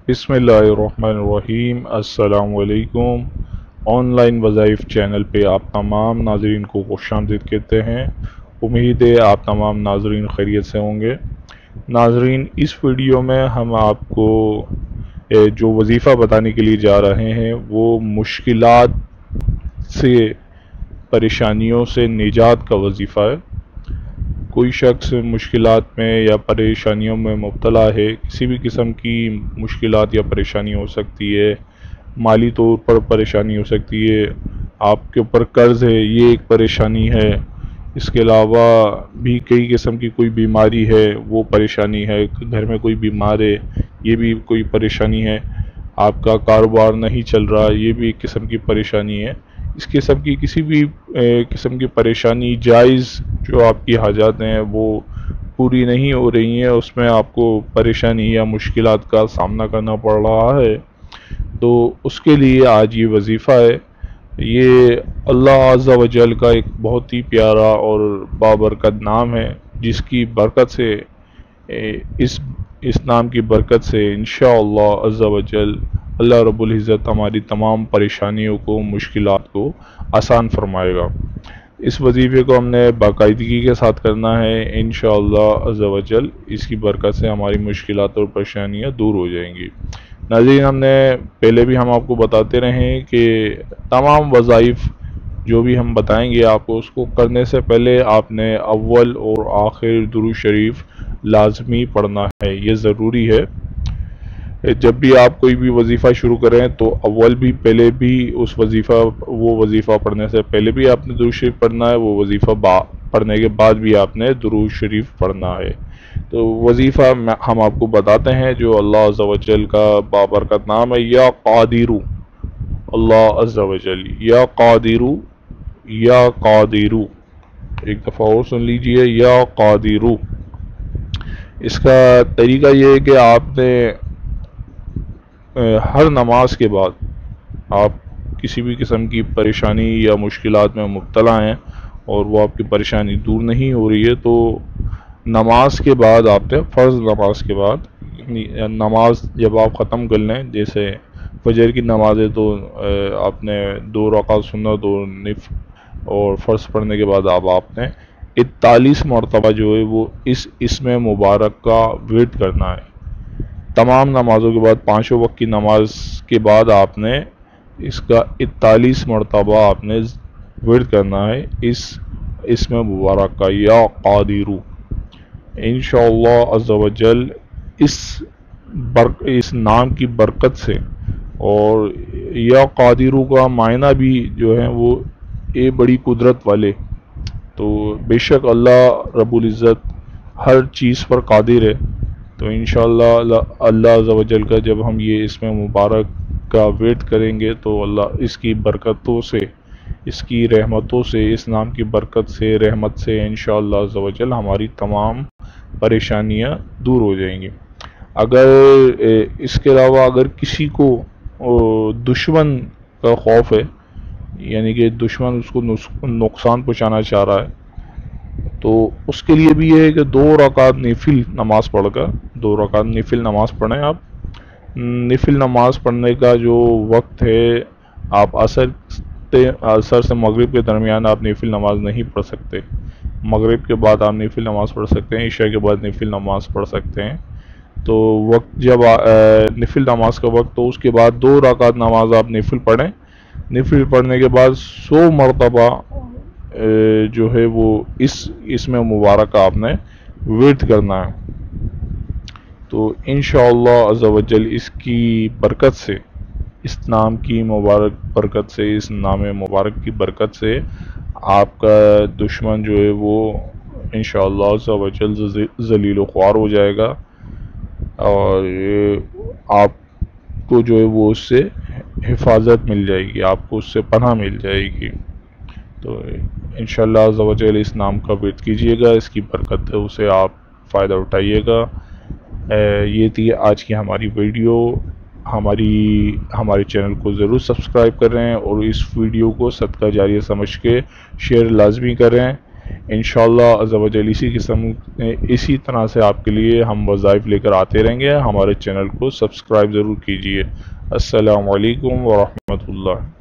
बिस्मिल्लाहिर्रहमानिर्रहीम। अस्सलाम वालेकुम। ऑनलाइन वज़ाइफ चैनल पे आप तमाम नाज़रीन को खुशामदीद कहते हैं। उम्मीद है आप तमाम नाज़रीन खैरियत से होंगे। नाज़रीन, इस वीडियो में हम आपको जो वजीफ़ा बताने के लिए जा रहे हैं वो मुश्किलात से, परेशानियों से निजात का वजीफ़ा है। कोई शख्स मुश्किलात में या परेशानियों में मुब्तला है, किसी भी किस्म की मुश्किलात या परेशानी हो सकती है, माली तौर पर परेशानी हो सकती है, आपके ऊपर कर्ज़ है, ये एक परेशानी है। इसके अलावा भी कई किस्म की कोई बीमारी है, वो परेशानी है। घर में कोई बीमार है, ये भी कोई परेशानी है। आपका कारोबार नहीं चल रहा, ये भी एक किस्म की परेशानी है। इस किस्म की किसी भी किस्म की परेशानी, जायज़ जो आपकी हाजात हैं वो पूरी नहीं हो रही हैं, उसमें आपको परेशानी या मुश्किलात का सामना करना पड़ रहा है, तो उसके लिए आज ये वजीफ़ा है। ये अल्लाह अज़्ज़ा व जल का एक बहुत ही प्यारा और बाबरकत नाम है, जिसकी बरकत से इस नाम की बरकत से इंशाअल्लाह अज़्ज़ा व जल अल्लाह रब्बुल इज़्ज़त हमारी तमाम परेशानियों को, मुश्किलात को आसान फरमाएगा। इस वजीफ़े को हमने बाकायदगी के साथ करना है। इंशाअल्लाह अज़्ज़ा व जल इसकी बरकत से हमारी मुश्किलात और परेशानियाँ दूर हो जाएंगी। नाज़रीन, हमने पहले भी हम आपको बताते रहे हैं कि तमाम वज़ाइफ जो भी हम बताएंगे आपको, उसको करने से पहले आपने अव्वल और आखिर दुरूद शरीफ लाजमी पढ़ना है। ये ज़रूरी है। जब भी आप कोई भी वजीफ़ा शुरू करें तो अव्वल भी, पहले भी वो वजीफ़ा पढ़ने से पहले भी आपने दुरूद शरीफ पढ़ना है, वो वजीफ़ा पढ़ने के बाद भी आपने दुरूद शरीफ पढ़ना है। तो वजीफ़ा हम आपको बताते हैं जो अल्लाह अज़्ज़ा व जल का बाबरकत नाम है, या क़ादिरू। अल्लाह अज़्ज़ा व जल, या क़ादिरू, या क़ादिरू। एक दफ़ा और सुन लीजिए, या क़ादिरू। इसका तरीका ये है कि आपने हर नमाज के बाद, आप किसी भी किस्म की परेशानी या मुश्किलात में मुब्तला हैं और वो आपकी परेशानी दूर नहीं हो रही है, तो नमाज के बाद आपने, फ़र्ज़ नमाज के बाद, नमाज जब आप ख़त्म कर लें, जैसे फजर की नमाज है तो आपने 2 रकात सुन्नत और निफ और फ़र्ज़ पढ़ने के बाद आपने 41 मरतबा जो है वो इसमें मुबारक का विर्द करना है। तमाम नमाज़ों के बाद, 5 वक्त की नमाज के बाद आपने इसका 41 मरतबा आपने विर्द करना है इसमें मुबारक का, या क़ादिरू। इंशाअल्लाह अज़्ज़ा व जल इस नाम की बरकत से, और या क़ादिरू का मायना भी जो है वो ए बड़ी कुदरत वाले, तो बेशक अल्लाह रब्बुल इज़्ज़त हर चीज़ पर कादिर है। तो इंशाअल्लाह अल्लाह अज़्ज़ा व जल का जब हम ये इसमें मुबारक का विर्द करेंगे तो अल्लाह इसकी बरकतों से, इसकी रहमतों से, इस नाम की बरकत से, रहमत से इंशाअल्लाह अज़्ज़ा व जल हमारी तमाम परेशानियाँ दूर हो जाएंगी। अगर इसके अलावा अगर किसी को दुश्मन का खौफ है, यानी कि दुश्मन उसको नुकसान पहुँचाना चाह रहा है, तो उसके लिए भी ये है कि 2 रकात नफिल नमाज पढ़कर, 2 रकात नफिल नमाज पढ़ें आप। नफिल नमाज पढ़ने का जो वक्त है, आप असर से मगरिब के दरमियान आप नफिल नमाज नहीं पढ़ सकते। मगरिब के बाद आप नफिल नमाज पढ़ सकते हैं, इशा के बाद नफिल नमाज पढ़ सकते हैं। तो वक्त जब नफिल नमाज का वक्त, तो उसके बाद 2 रकात नमाज आप नफिल पढ़ें। नफिल पढ़ने के बाद 100 मरतबा जो है वो इसमें मुबारक आपने विर्द करना है। तो इंशाअल्लाह अज़्ज़ा व जल इसकी बरकत से, इस नाम की मुबारक बरकत से, इस नाम मुबारक की बरकत से आपका दुश्मन जो है वो इंशाअल्लाह अज़्ज़ा व जल ज़लील व ख्वार हो जाएगा, और आपको जो है वो उससे हिफाजत मिल जाएगी, आपको उससे पनाह मिल जाएगी। तो इंशाअल्लाह अज़्ज़ा व जल इस नाम का विर्द कीजिएगा, इसकी बरकत है उसे आप फ़ायदा उठाइएगा। ये थी आज की हमारी वीडियो। हमारे चैनल को ज़रूर सब्सक्राइब करें और इस वीडियो को सदका जारिया समझ के शेयर लाजमी करें। انشاءاللہ عز و جل اسی طرح سے آپ کے لیے ہم وظائف لے کر آتے رہیں گے. ہمارے چینل کو سبسکرائب ضرور کیجیے. السلام علیکم ورحمۃ اللہ.